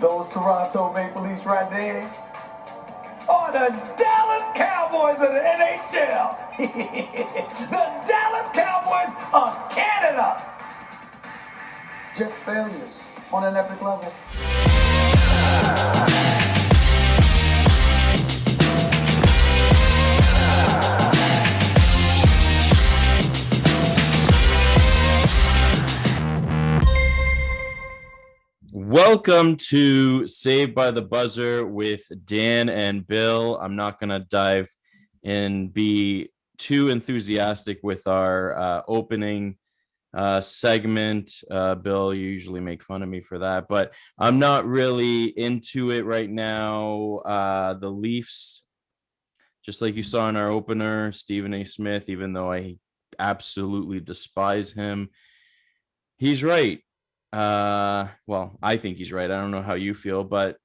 Those Toronto Maple Leafs right there are the Dallas Cowboys of the NHL. The Dallas Cowboys of Canada. Just failures on an epic level. Welcome to Saved by the Buzzer with Dan and Bill. I'm not going to dive and be too enthusiastic with our opening segment. Bill, you usually make fun of me for that, but I'm not really into it right now. The Leafs, just like you saw in our opener, Stephen A. Smith, even though I absolutely despise him, he's right. Well, I think he's right. I don't know how you feel, but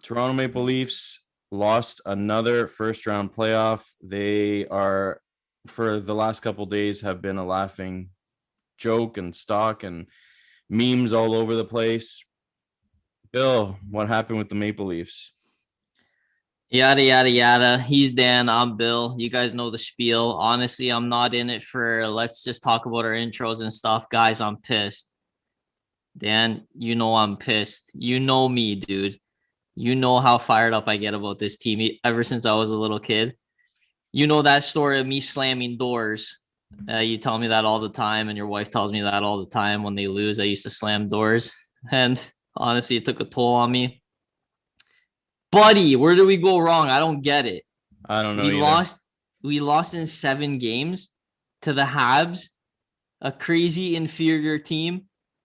Toronto Maple Leafs lost another first round playoff. They are, for the last couple of days, have been a laughing joke and stock and memes all over the place. Bill, what happened with the Maple Leafs? Yada, yada, yada. He's Dan. I'm Bill. You guys know the spiel. Honestly, I'm not in it for let's just talk about our intros and stuff. Guys, I'm pissed. Dan, you know I'm pissed. You know me, dude. You know how fired up I get about this team ever since I was a little kid. You know that story of me slamming doors. You tell me that all the time, and your wife tells me that all the time. When they lose, I used to slam doors. And honestly, it took a toll on me. Buddy, where did we go wrong? I don't get it. I don't know. We lost in 7 games to the Habs, a crazy inferior team.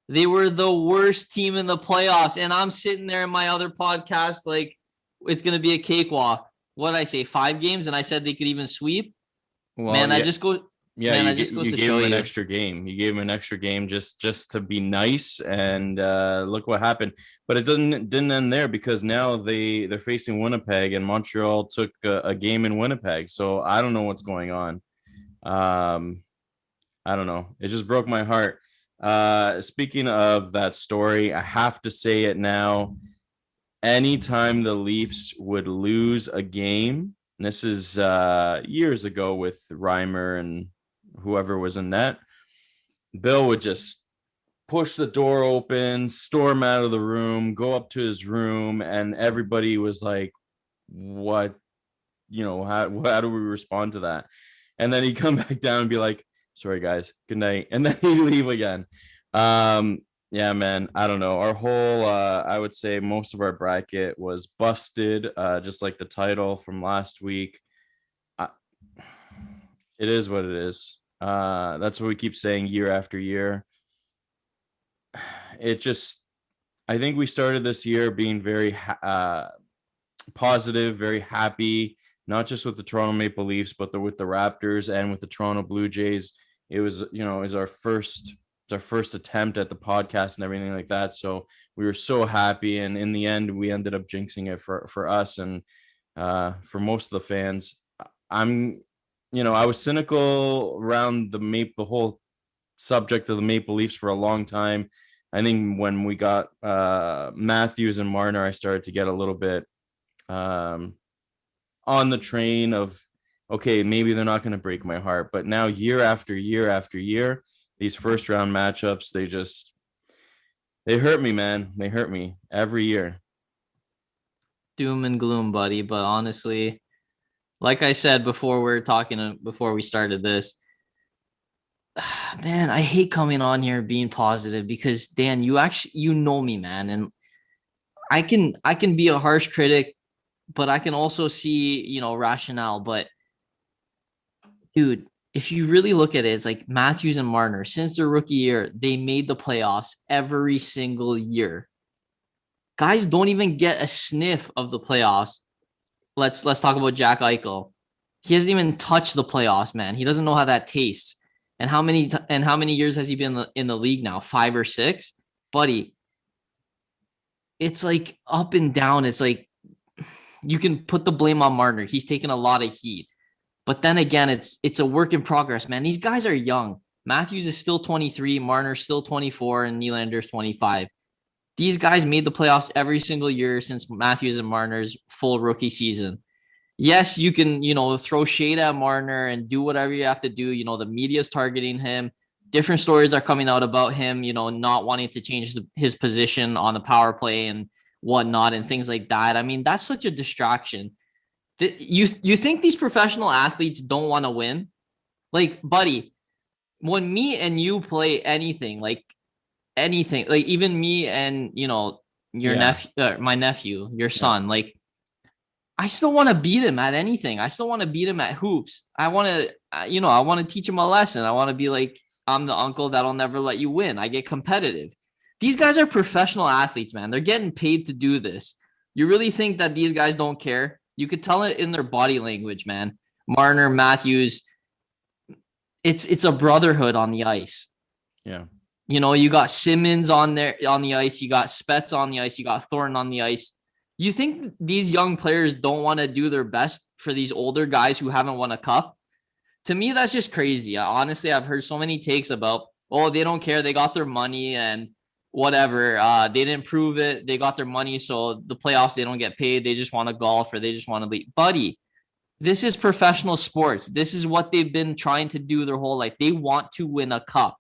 They were the worst team in the playoffs, and I'm sitting there in my other podcast like it's going to be a cakewalk. What did I say? 5 games, and I said they could even sweep? Well, man, yeah. I just go... Yeah, you gave him an extra game. You gave him an extra game just to be nice, and look what happened. But it didn't end there, because now they're facing Winnipeg, and Montreal took a game in Winnipeg. So I don't know what's going on. I don't know. It just broke my heart. Speaking of that story, I have to say it now. Anytime the Leafs would lose a game, and this is years ago with Reimer and whoever was in net, Bill would just push the door open, storm out of the room, go up to his room, and everybody was like, what, how do we respond to that? And then he'd come back down and be like, sorry guys, good night, and then he'd leave again. Yeah, man, I don't know. Our whole I would say most of our bracket was busted, just like the title from last week. It is what it is. That's what we keep saying year after year. I think we started this year being very positive, very happy, not just with the Toronto Maple Leafs, but with the Raptors and with the Toronto Blue Jays. It was our first attempt at the podcast and everything like that. So we were so happy, and in the end, we ended up jinxing it for us and for most of the fans. I was cynical around the whole subject of the Maple Leafs for a long time. I think when we got Matthews and Marner, I started to get a little bit on the train of, okay, maybe they're not going to break my heart. But now year after year after year, these first round matchups, they hurt me, man. They hurt me every year. Doom and gloom, buddy. But honestly, like I said before we started this, man, I hate coming on here being positive because Dan, you know me, man, and I can be a harsh critic, but I can also see, rationale. But dude, if you really look at it, it's like Matthews and Marner, since their rookie year, they made the playoffs every single year. Guys don't even get a sniff of the playoffs. Let's talk about Jack Eichel. He hasn't even touched the playoffs, man. He doesn't know how that tastes. And how many years has he been in the league now? 5 or 6? Buddy, it's like up and down. It's like you can put the blame on Marner. He's taken a lot of heat. But then again, it's a work in progress, man. These guys are young. Matthews is still 23, Marner's still 24, and Nylander's 25. These guys made the playoffs every single year since Matthews and Marner's full rookie season. Yes, you can, throw shade at Marner and do whatever you have to do. The media's targeting him. Different stories are coming out about him, not wanting to change his position on the power play and whatnot and things like that. I mean, that's such a distraction. You think these professional athletes don't want to win? Like, buddy, when me and you play anything, like even me and, your nephew, my nephew, your son, like, I still want to beat him at anything. I still want to beat him at hoops. I want to, I want to teach him a lesson. I want to be like, I'm the uncle that'll never let you win. I get competitive. These guys are professional athletes, man. They're getting paid to do this. You really think that these guys don't care? You could tell it in their body language, man. Marner, Matthews, it's a brotherhood on the ice. Yeah. You got Simmons on the ice. You got Spets on the ice. You got Thornton on the ice. You think these young players don't want to do their best for these older guys who haven't won a cup? To me, that's just crazy. Honestly, I've heard so many takes about, they don't care. They got their money and whatever. They didn't prove it. They got their money. So the playoffs, they don't get paid. They just want to golf or they just want to leave. Buddy, this is professional sports. This is what they've been trying to do their whole life. They want to win a cup.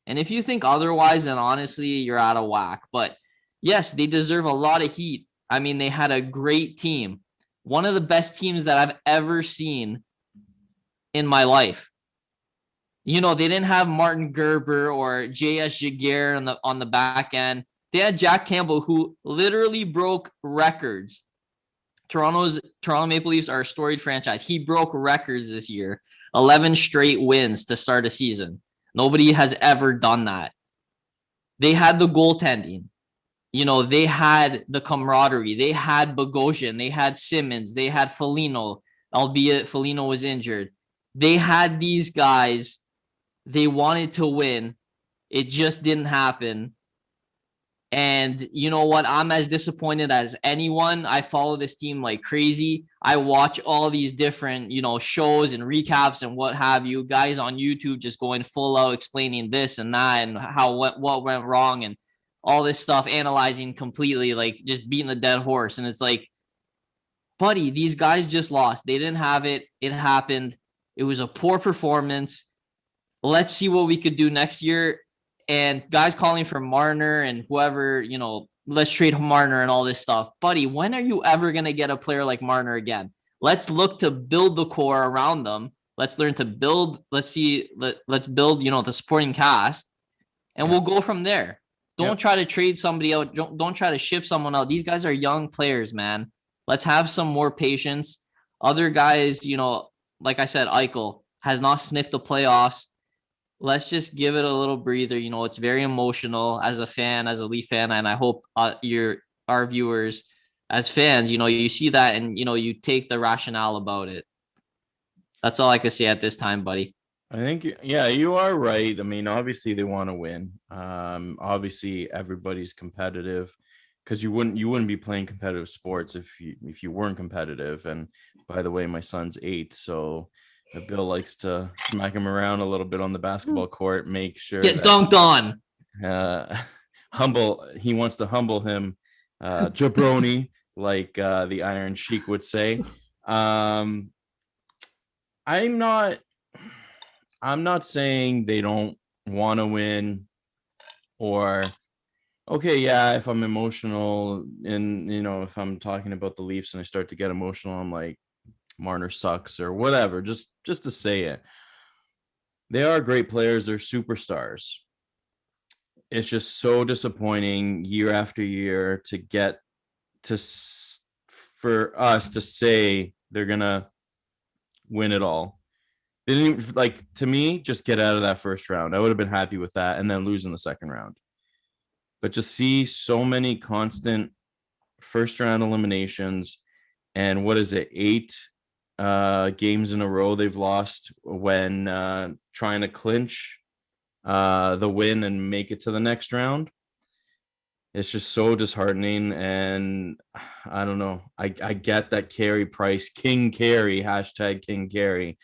And if you think otherwise, then honestly, you're out of whack. But yes, they deserve a lot of heat. I mean, they had a great team. One of the best teams that I've ever seen in my life. They didn't have Martin Gerber or J.S. Jaguar on the back end. They had Jack Campbell, who literally broke records. Toronto Maple Leafs are a storied franchise. He broke records this year. 11 straight wins to start a season. Nobody has ever done that. They had the goaltending. They had the camaraderie. They had Bogosian. They had Simmons. They had Foligno, albeit Foligno was injured. They had these guys. They wanted to win. It just didn't happen. And you know what? I'm as disappointed as anyone. I follow this team like crazy. I watch all these different, shows and recaps and what have you. Guys on YouTube just going full out explaining this and that and what went wrong and all this stuff, analyzing completely, like just beating a dead horse. And it's like, buddy, these guys just lost. They didn't have it. It happened. It was a poor performance. Let's see what we could do next year. And guys calling for Marner and whoever, let's trade Marner and all this stuff. Buddy, when are you ever going to get a player like Marner again? Let's look to build the core around them. Let's learn to build. Let's build, the supporting cast, and we'll go from there. Don't try to trade somebody out. Don't try to ship someone out. These guys are young players, man. Let's have some more patience. Other guys, like I said, Eichel has not sniffed the playoffs. Let's just give it a little breather. It's very emotional as a fan, as a Leaf fan, and I hope our viewers as fans, you see that and, you take the rationale about it. That's all I can say at this time, buddy. I think, you are right. I mean, obviously they want to win. Obviously everybody's competitive because you wouldn't be playing competitive sports if you weren't competitive. And by the way, my son's 8, so Bill likes to smack him around a little bit on the basketball court, make sure get dunked on. He wants to humble him, jabroni, like the Iron Sheik would say. I'm not saying they don't want to win or if I'm emotional and if I'm talking about the Leafs and I start to get emotional, I'm like, Marner sucks or whatever, just to say it. They are great players. They're superstars. It's just so disappointing year after year to get for us to say they're going to win it all. They didn't even, to me, just get out of that first round. I would have been happy with that and then lose in the second round. But just see so many constant first round eliminations and 8 games in a row they've lost when trying to clinch the win and make it to the next round. It's just so disheartening. And I don't know. I get that Carey Price, King Carey, hashtag King Carey,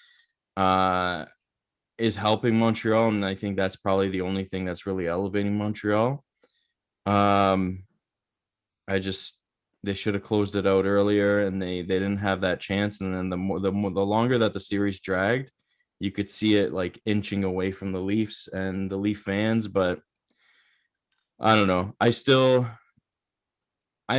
is helping Montreal. And I think that's probably the only thing that's really elevating Montreal. Um, I just they should have closed it out earlier, and they didn't have that chance. And then the longer that the series dragged, you could see it like inching away from the Leafs and the Leaf fans. But I don't know. I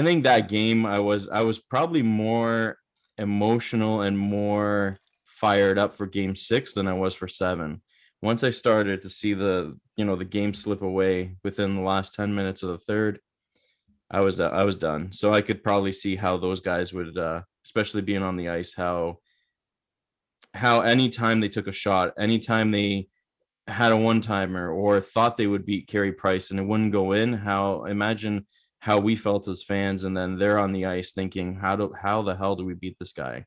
think that game I was probably more emotional and more fired up for game 6 than I was for 7. Once I started to see the game slip away within the last 10 minutes of the third, I was done. So I could probably see how those guys would especially being on the ice, how anytime they took a shot, anytime they had a one-timer or thought they would beat Carey Price and it wouldn't go in, imagine how we felt as fans, and then they're on the ice thinking, how the hell do we beat this guy?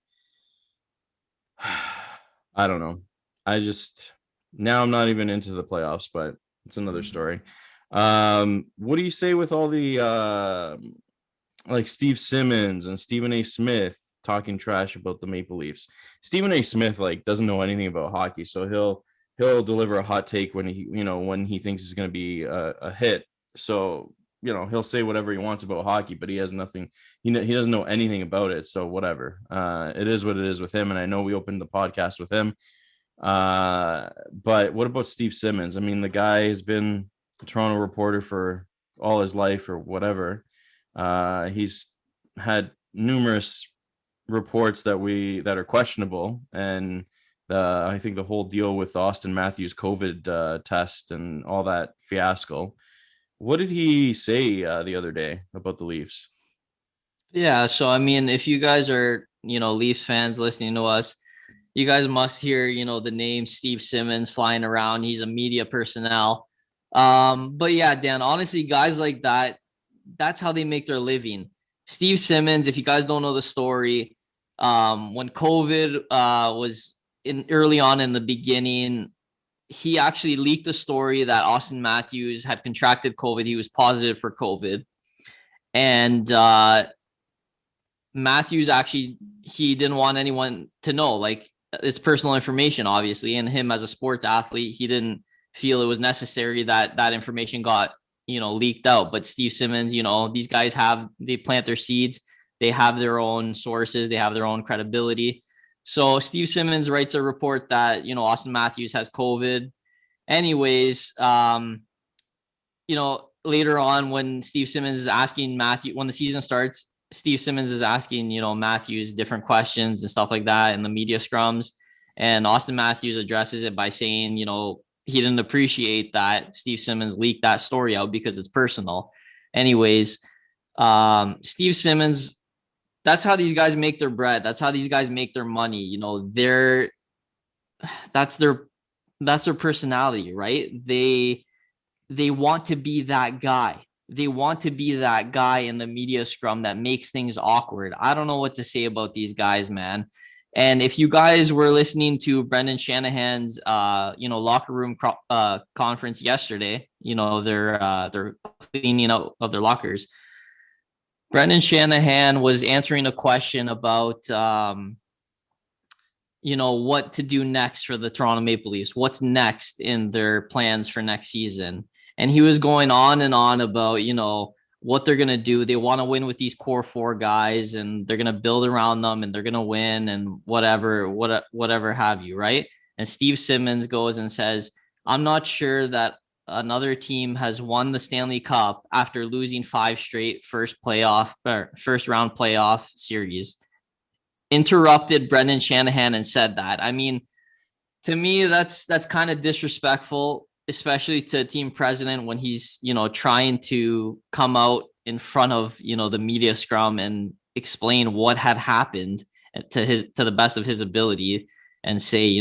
I don't know. I just Now I'm not even into the playoffs, but it's another story. What do you say with all the like Steve Simmons and Stephen A. Smith talking trash about the Maple Leafs? Stephen A. Smith like doesn't know anything about hockey, so he'll deliver a hot take when he thinks it's going to be a hit. So he'll say whatever he wants about hockey, but he has nothing. He doesn't know anything about it. So whatever. It is what it is with him. And I know we opened the podcast with him. But what about Steve Simmons? I mean, the guy has been a Toronto reporter for all his life or whatever. He's had numerous reports that are questionable, and I think the whole deal with Austin Matthews' COVID test and all that fiasco. What did he say the other day about the Leafs? Yeah, so I mean, if you guys are, Leafs fans listening to us, you guys must hear, the name Steve Simmons flying around. He's a media personnel. But yeah, Dan, honestly, guys like that, that's how they make their living. Steve Simmons, if you guys don't know the story, when COVID was in early on in the beginning, he actually leaked the story that Austin Matthews had contracted COVID. He was positive for COVID. And Matthews actually, he didn't want anyone to know, like, it's personal information, obviously. And him as a sports athlete, he didn't feel it was necessary that that information got, leaked out. But Steve Simmons, these guys they plant their seeds. They have their own sources. They have their own credibility. So Steve Simmons writes a report that, Austin Matthews has COVID. Anyways, later on when Steve Simmons is asking Matthew, when the season starts, Steve Simmons is asking, Matthews different questions and stuff like that in the media scrums. And Austin Matthews addresses it by saying, he didn't appreciate that Steve Simmons leaked that story out because it's personal. Anyways, Steve Simmons, that's how these guys make their bread. That's how these guys make their money. That's their personality, right? They want to be that guy. They want to be that guy in the media scrum that makes things awkward. I don't know what to say about these guys, man. And if you guys were listening to Brendan Shanahan's, locker room conference yesterday, they're cleaning out of their lockers. Brendan Shanahan was answering a question about, what to do next for the Toronto Maple Leafs. What's next in their plans for next season? And he was going on and on about, what they're going to do. They want to win with these core 4 guys, and they're going to build around them, and they're going to win, and whatever have you, right? And Steve Simmons goes and says, I'm not sure that another team has won the Stanley Cup after losing 5 straight first round playoff series. Interrupted Brendan Shanahan and said that. I mean, to me, that's kind of disrespectful, especially to team president when he's, trying to come out in front of, the media scrum and explain what had happened to the best of his ability and say,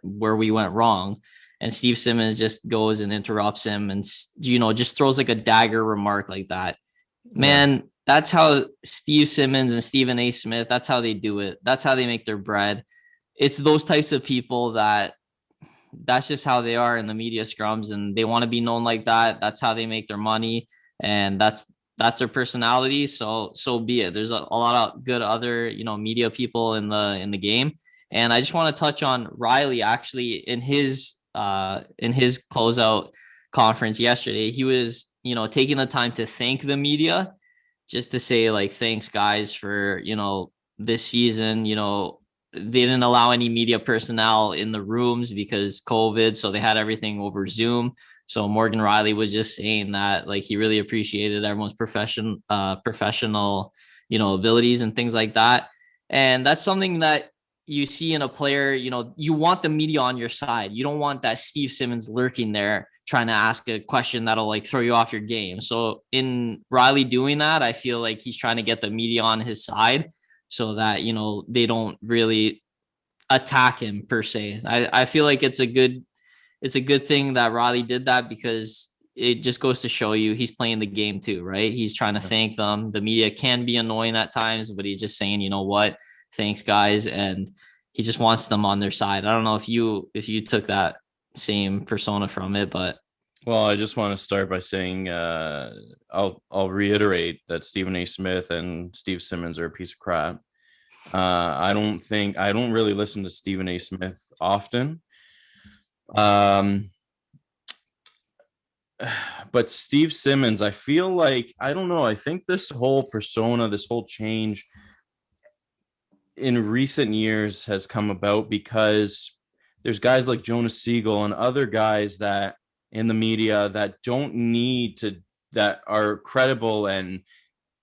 where we went wrong. And Steve Simmons just goes and interrupts him and, just throws like a dagger remark like that. Man, yeah. That's how Steve Simmons and Stephen A. Smith, that's how they do it. That's how they make their bread. It's those types of people that's just how they are in the media scrums, and they want to be known like that. That's how they make their money, and that's their personality. So be it. There's a lot of good other, media people in the game. And I just want to touch on Riley actually in his closeout conference yesterday. He was taking the time to thank the media, just to say like, thanks guys for, this season, they didn't allow any media personnel in the rooms because COVID. So they had everything over Zoom. So Morgan Riley was just saying that like he really appreciated everyone's professional, abilities and things like that. And that's something that you see in a player, you want the media on your side. You don't want that Steve Simmons lurking there trying to ask a question that'll like throw you off your game. So in Riley doing that, I feel like he's trying to get the media on his side so that, they don't really attack him per se. I feel like it's a good thing that Riley did that, because it just goes to show you he's playing the game too, right? He's trying to thank them. The media can be annoying at times, but he's just saying, you know what, thanks guys. And he just wants them on their side. I don't know if you took that same persona from it, but well, I just want to start by saying I'll reiterate that Stephen A. Smith and Steve Simmons are a piece of crap. I don't really listen to Stephen A. Smith often. But Steve Simmons, I feel like, I don't know, I think this whole persona, this whole change in recent years has come about because there's guys like Jonas Siegel and other guys that in the media that don't need to, that are credible and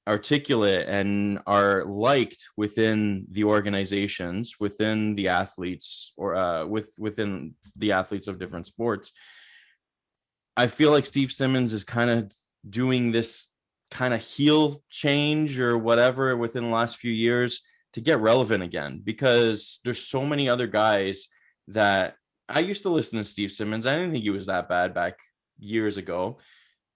articulate and are liked within the organizations, within the athletes, or within the athletes of different sports. I feel like Steve Simmons is kind of doing this kind of heel change or whatever within the last few years to get relevant again, because there's so many other guys that I used to listen to Steve Simmons. I didn't think he was that bad back years ago,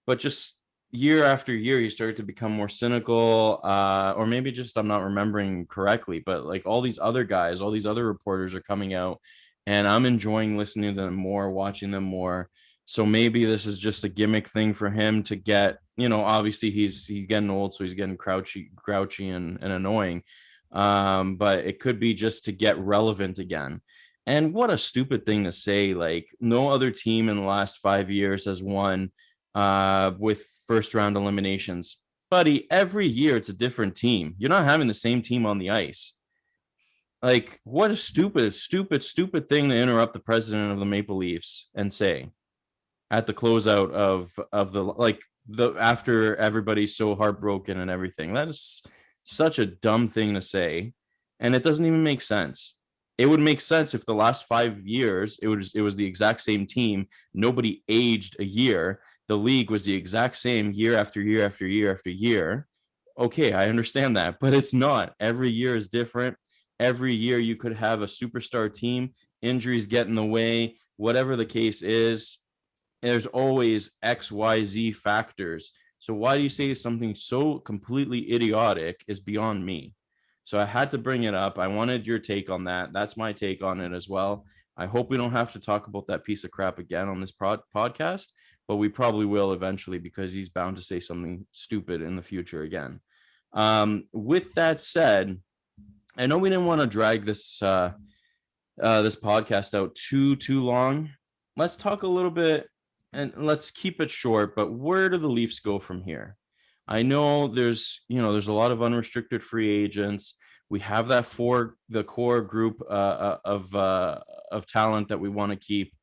but just year after year, he started to become more cynical, or maybe just I'm not remembering correctly, but like all these other guys, all these other reporters are coming out, and I'm enjoying listening to them more, watching them more. So maybe this is just a gimmick thing for him to get, obviously he's getting old, so he's getting grouchy and annoying. But it could be just to get relevant again. And what a stupid thing to say. Like, no other team in the last 5 years has won with first round eliminations. Buddy, every year it's a different team. You're not having the same team on the ice. Like, what a stupid thing to interrupt the president of the Maple Leafs and say at the closeout of the after everybody's so heartbroken and everything. That is such a dumb thing to say, and it doesn't even make sense. It would make sense if the last 5 years it was the exact same team. Nobody aged a year. The league was the exact same year after year after year after year. Okay, I understand that, but it's not. Every year is different. Every year you could have a superstar team, injuries get in the way, whatever the case is. There's always XYZ factors. So why do you say something so completely idiotic is beyond me? So I had to bring it up. I wanted your take on that. That's my take on it as well. I hope we don't have to talk about that piece of crap again on this podcast, but we probably will eventually, because he's bound to say something stupid in the future again. With that said, I know we didn't want to drag this this podcast out too long. Let's talk a little bit, and let's keep it short, but where do the Leafs go from here? I know there's a lot of unrestricted free agents. We have the core group of talent that we want to keep.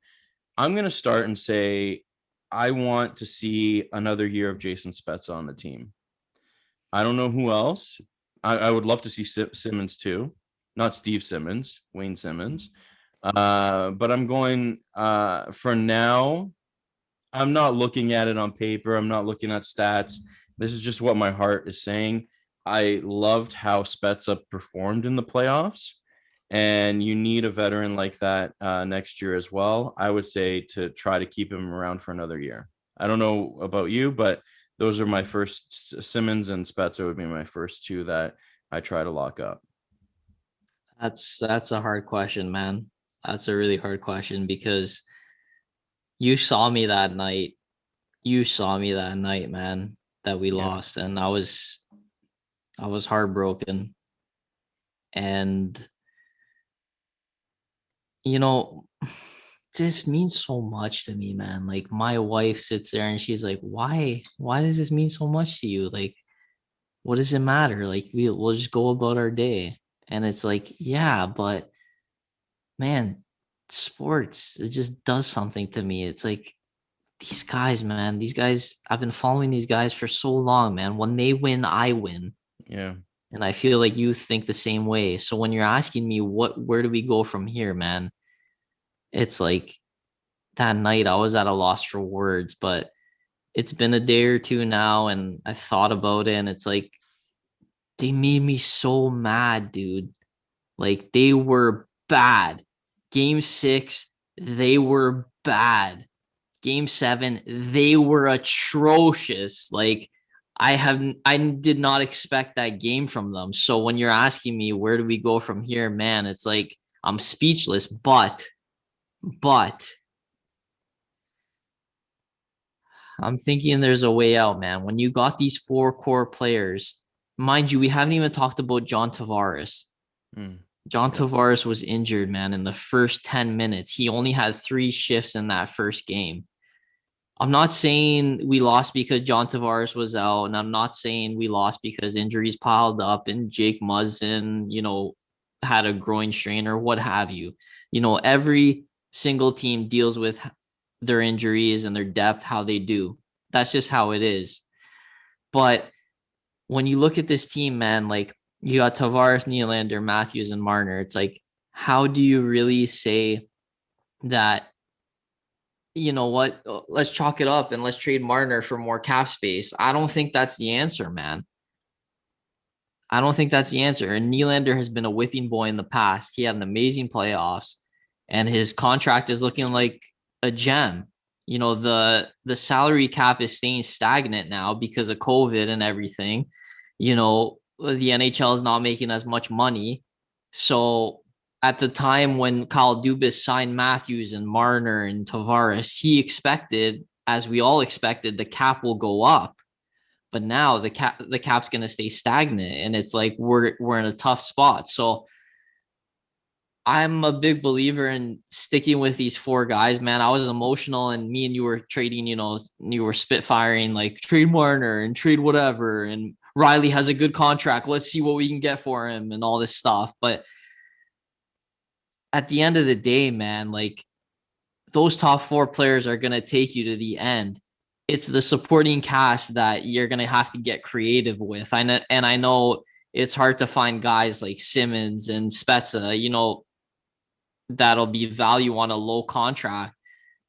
I'm going to start and say I want to see another year of Jason Spezza on the team. I don't know who else. I would love to see Simmons too, not Steve Simmons, Wayne Simmons. But I'm going for now. I'm not looking at it on paper. I'm not looking at stats. This is just what my heart is saying. I loved how Spezza performed in the playoffs, and you need a veteran like that next year as well. I would say to try to keep him around for another year. I don't know about you, but those are my first. Simmons and Spezza would be my first two that I try to lock up. That's a hard question, man. That's a really hard question, because you saw me that night. You saw me that night, man, that we lost, and I was heartbroken. And this means so much to me, man. Like my wife sits there and she's like, why does this mean so much to you? Like, what does it matter? Like we'll just go about our day. And it's like, yeah, but man, sports, it just does something to me. It's like these guys, man, these guys, I've been following these guys for so long, man. When they win, I win. Yeah. And I feel like you think the same way. So when you're asking me where do we go from here, man? It's like that night I was at a loss for words, but it's been a day or two now and I thought about it and it's like they made me so mad, dude. Like they were bad. Game 6, they were bad. Game 7, they were atrocious. Like I did not expect that game from them. So when you're asking me where do we go from here, man, it's like I'm speechless, but I'm thinking there's a way out, man. When you got these 4 core players, mind you, we haven't even talked about John Tavares. John Tavares was injured, man, in the first 10 minutes. He only had 3 shifts in that first game. I'm not saying we lost because John Tavares was out, and I'm not saying we lost because injuries piled up and Jake Muzzin, had a groin strain or what have you. Every single team deals with their injuries and their depth, how they do. That's just how it is. But when you look at this team, man, like you got Tavares, Nylander, Matthews, and Marner, it's like, how do you really say that, you know what, let's chalk it up and let's trade Marner for more cap space? I don't think that's the answer, man. I don't think that's the answer. And Nylander has been a whipping boy in the past. He had an amazing playoffs and his contract is looking like a gem. The salary cap is staying stagnant now because of COVID and everything. The NHL is not making as much money. So at the time when Kyle Dubas signed Matthews and Marner and Tavares, he expected, as we all expected, the cap will go up. But now the cap's going to stay stagnant, and it's like we're in a tough spot. So I'm a big believer in sticking with these 4 guys, man. I was emotional, and me and you were trading, you were spitfiring like trade Marner and trade whatever, and Riley has a good contract. Let's see what we can get for him and all this stuff. But at the end of the day, man, like those top 4 players are going to take you to the end. It's the supporting cast that you're going to have to get creative with. I know it's hard to find guys like Simmons and Spezza, that'll be value on a low contract,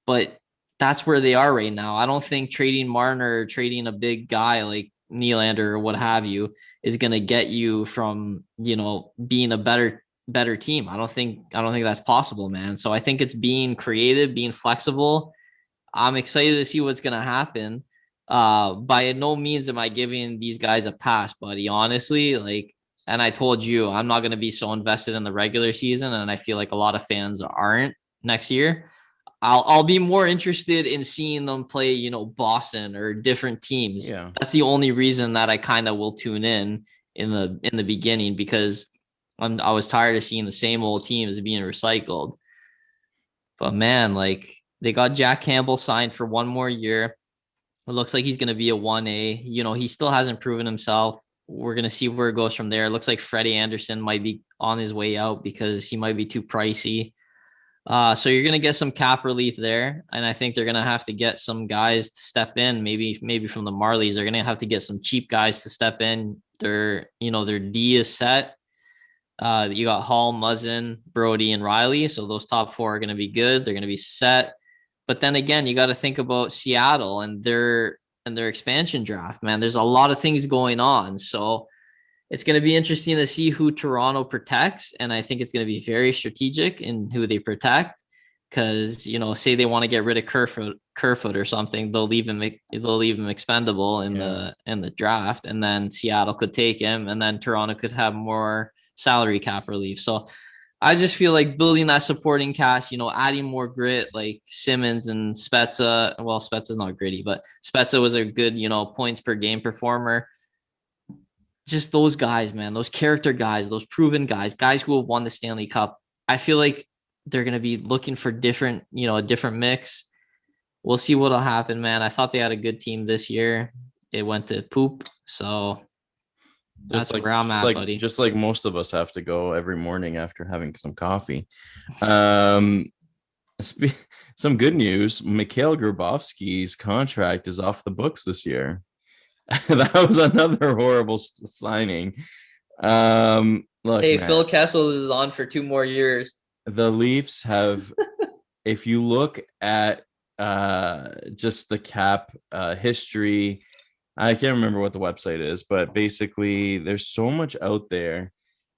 but that's where they are right now. I don't think trading Marner or trading a big guy like Nylander or what have you is going to get you from, being a better team. I don't think that's possible, man. So I think it's being creative, being flexible. I'm excited to see what's going to happen. By no means am I giving these guys a pass, buddy. Honestly, and I told you, I'm not going to be so invested in the regular season. And I feel like a lot of fans aren't next year. I'll be more interested in seeing them play, Boston or different teams. Yeah. That's the only reason that I kind of will tune in the beginning, because I was tired of seeing the same old teams being recycled. But man, they got Jack Campbell signed for 1 more year. It looks like he's going to be a 1A. He still hasn't proven himself. We're going to see where it goes from there. It looks like Freddie Anderson might be on his way out because he might be too pricey. So you're going to get some cap relief there. And I think they're going to have to get some guys to step in. Maybe from the Marlies, they're going to have to get some cheap guys to step in. Their D is set. You got Hall, Muzzin, Brody, and Riley. So those top 4 are going to be good. They're going to be set. But then again, you got to think about Seattle and their expansion draft, man. There's a lot of things going on. So it's going to be interesting to see who Toronto protects. And I think it's going to be very strategic in who they protect. Because, say they want to get rid of Kerfoot or something, they'll leave him expendable in the draft. And then Seattle could take him, and then Toronto could have more salary cap relief. So I just feel like building that supporting cast, adding more grit like Simmons and Spezza. Well, Spezza's not gritty, but Spezza was a good, points per game performer. Just those guys, man, those character guys, those proven guys who have won the Stanley Cup. I feel like they're going to be looking for different, a different mix. We'll see what'll happen, man. I thought they had a good team this year. It went to poop. So that's where I'm at, buddy. Just like most of us have to go every morning after having some coffee. Some good news. Mikhail Garbowsky's contract is off the books this year. That was another horrible signing. Look, hey, man, Phil Kessel is on for 2 more years. The Leafs have, if you look at just the cap history, I can't remember what the website is, but basically there's so much out there.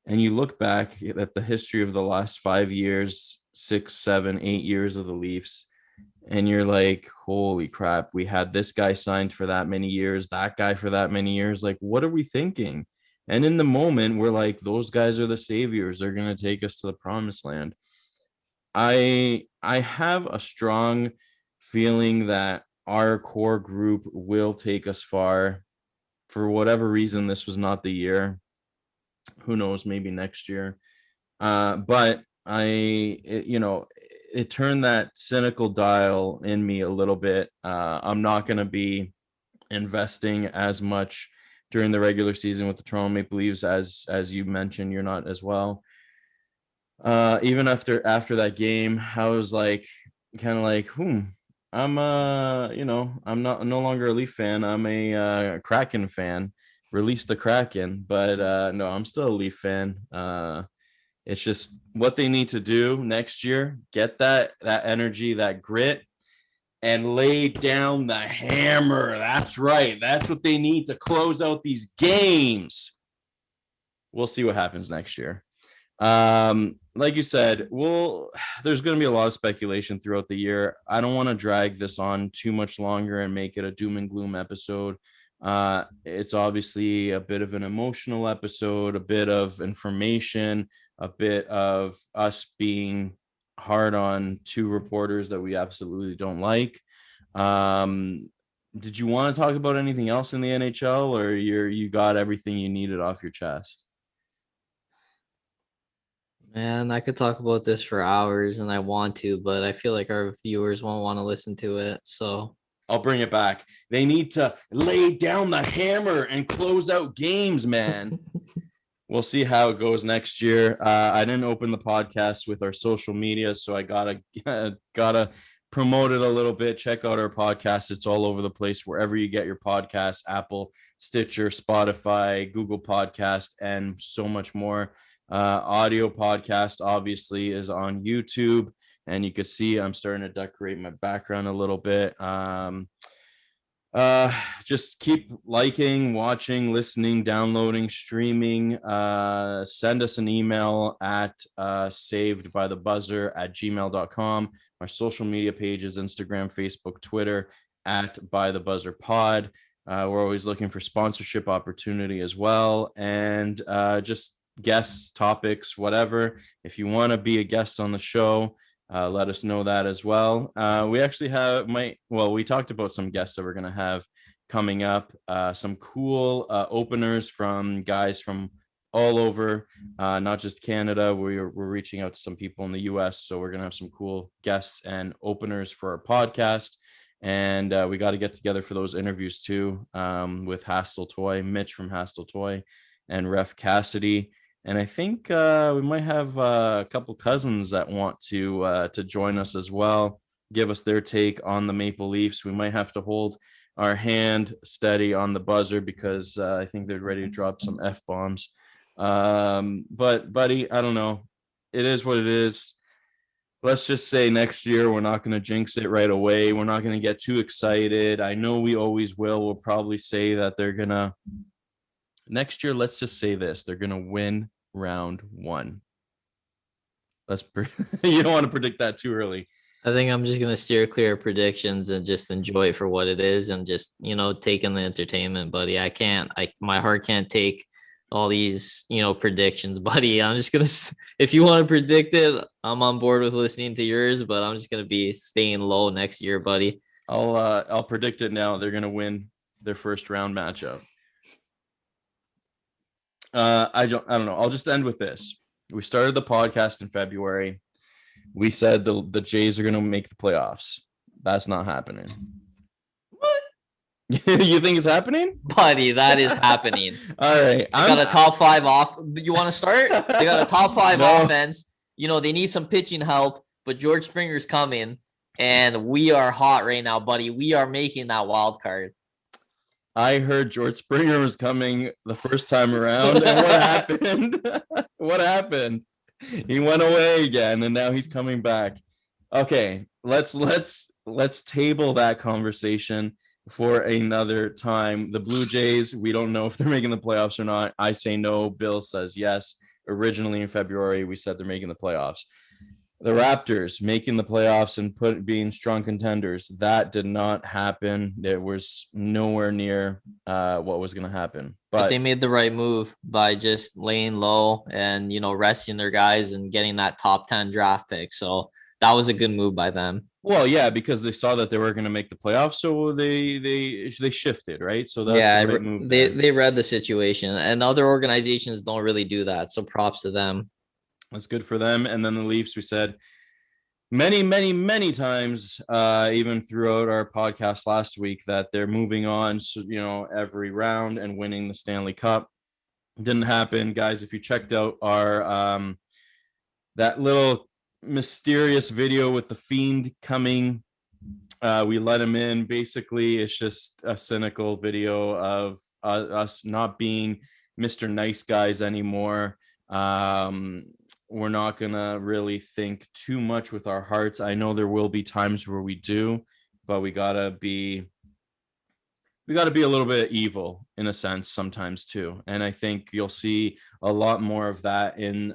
And you look back at the history of the last 5 years, 6, 7, 8 years of the Leafs, and you're like, holy crap, we had this guy signed for that many years, that guy for that many years. Like, what are we thinking? And in the moment, we're like, those guys are the saviors. They're going to take us to the promised land. I have a strong feeling that our core group will take us far. For whatever reason, this was not the year. Who knows, maybe next year. But it turned that cynical dial in me a little bit. I'm not going to be investing as much during the regular season with the Toronto Maple Leafs as you mentioned. You're not as well. Even after that game, I was like, kind of like, I'm I'm no longer a Leaf fan. I'm a Kraken fan. Release the Kraken, but no, I'm still a Leaf fan. It's just what they need to do next year. Get that energy, that grit, and lay down the hammer. That's right. That's what they need to close out these games. We'll see what happens next year. Like you said, there's going to be a lot of speculation throughout the year. I don't want to drag this on too much longer and make it a doom and gloom episode. It's obviously a bit of an emotional episode, a bit of information, a bit of us being hard on 2 reporters that we absolutely don't like. Did you want to talk about anything else in the NHL, or you got everything you needed off your chest? Man, I could talk about this for hours and I want to, but I feel like our viewers won't want to listen to it. So I'll bring it back. They need to lay down the hammer and close out games, man. We'll see how it goes next year. I didn't open the podcast with our social media, so I gotta promote it a little bit. Check out our podcast. It's all over the place, wherever you get your podcasts: Apple, Stitcher, Spotify, Google Podcast, and so much more. Audio podcast obviously is on YouTube, and you can see I'm starting to decorate my background a little bit. Just keep liking, watching, listening, downloading, streaming. Send us an email at savedbythebuzzer@gmail.com. Our social media pages: Instagram, Facebook, Twitter @bythebuzzerpod. We're always looking for sponsorship opportunity as well, and just guests, topics, whatever. If you want to be a guest on the show, let us know that as well. We actually we talked about some guests that we're going to have coming up, some cool openers from guys from all over, not just Canada. We're reaching out to some people in the US, so we're going to have some cool guests and openers for our podcast. And we got to get together for those interviews too, with Hastel Toy, Mitch from Hastel Toy, and Ref Cassidy. And I think we might have a couple cousins that want to join us as well, give us their take on the Maple Leafs. We might have to hold our hand steady on the buzzer because I think they're ready to drop some F-bombs. But, buddy, I don't know. It is what it is. Let's just say next year we're not going to jinx it right away. We're not going to get too excited. I know we always will. We'll probably say that they're going to – next year, let's just say this: they're going to win round 1. You don't want to predict that too early. I think I'm just going to steer clear of predictions and just enjoy it for what it is, and just, take in the entertainment, buddy. My heart can't take all these, predictions, buddy. I'm just going to, if you want to predict it, I'm on board with listening to yours, but I'm just going to be staying low next year, buddy. I'll predict it now. They're going to win their first round matchup. I don't know. I'll just end with this. We started the podcast in February. we said the Jays are going to make the playoffs. That's not happening. What? You think it's happening? Buddy, that is happening. All right. They got a top 5 off. You want to start? They got a top 5 offense. You know, they need some pitching help, but George Springer's coming, and we are hot right now, buddy. We are making that wild card. I heard George Springer was coming the first time around, and what happened? What happened? He went away again, and now he's coming back. Okay, let's table that conversation for another time. The Blue Jays, we don't know if they're making the playoffs or not. I say no. Bill says yes. Originally in February, we said they're making the playoffs. The Raptors making the playoffs and being strong contenders. That did not happen. It was nowhere near what was going to happen. But they made the right move by just laying low and, you know, resting their guys and getting that top 10 draft pick. So that was a good move by them. Well, yeah, because they saw that they were going to make the playoffs, so they shifted, right? So that's the right move. They read the situation, and other organizations don't really do that. So props to them. That's good for them. And then the Leafs, we said many times, even throughout our podcast last week, that they're moving on, so, you know, every round and winning the Stanley Cup. Didn't happen, guys. If you checked out our that little mysterious video with the Fiend coming, we let him in. Basically, it's just a cynical video of us not being Mr. Nice Guys anymore. We're not gonna really think too much with our hearts. I know there will be times where we do, but we gotta be a little bit evil in a sense sometimes too. And I think you'll see a lot more of that in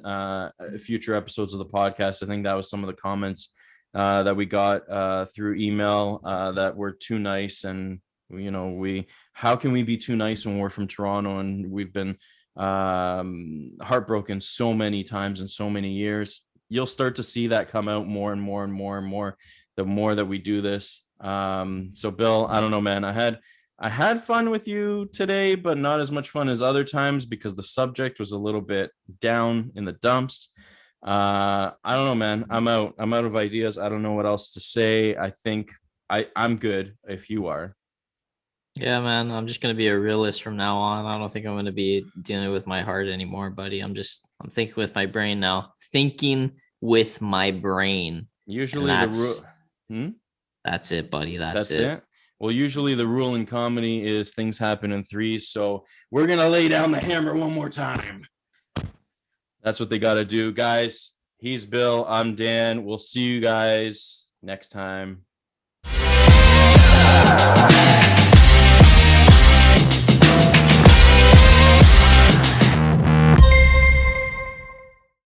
future episodes of the podcast. I think that was some of the comments that we got through email that we're too nice, and you know, how can we be too nice when we're from Toronto and we've been heartbroken so many times in so many years. You'll start to see that come out more and more the more that we do this. So Bill, I don't know, man, I had fun with you today, but not as much fun as other times because the subject was a little bit down in the dumps. I don't know, man. I'm out of ideas. I don't know what else to say. I think I'm good if you are. Yeah, man, I'm just going to be a realist from now on. I don't think I'm going to be dealing with my heart anymore, buddy. I'm thinking with my brain now. Thinking with my brain. Usually that's it, buddy. That's it. Well, usually the rule in comedy is things happen in threes. So we're going to lay down the hammer one more time. That's what they got to do, guys. He's Bill. I'm Dan. We'll see you guys next time.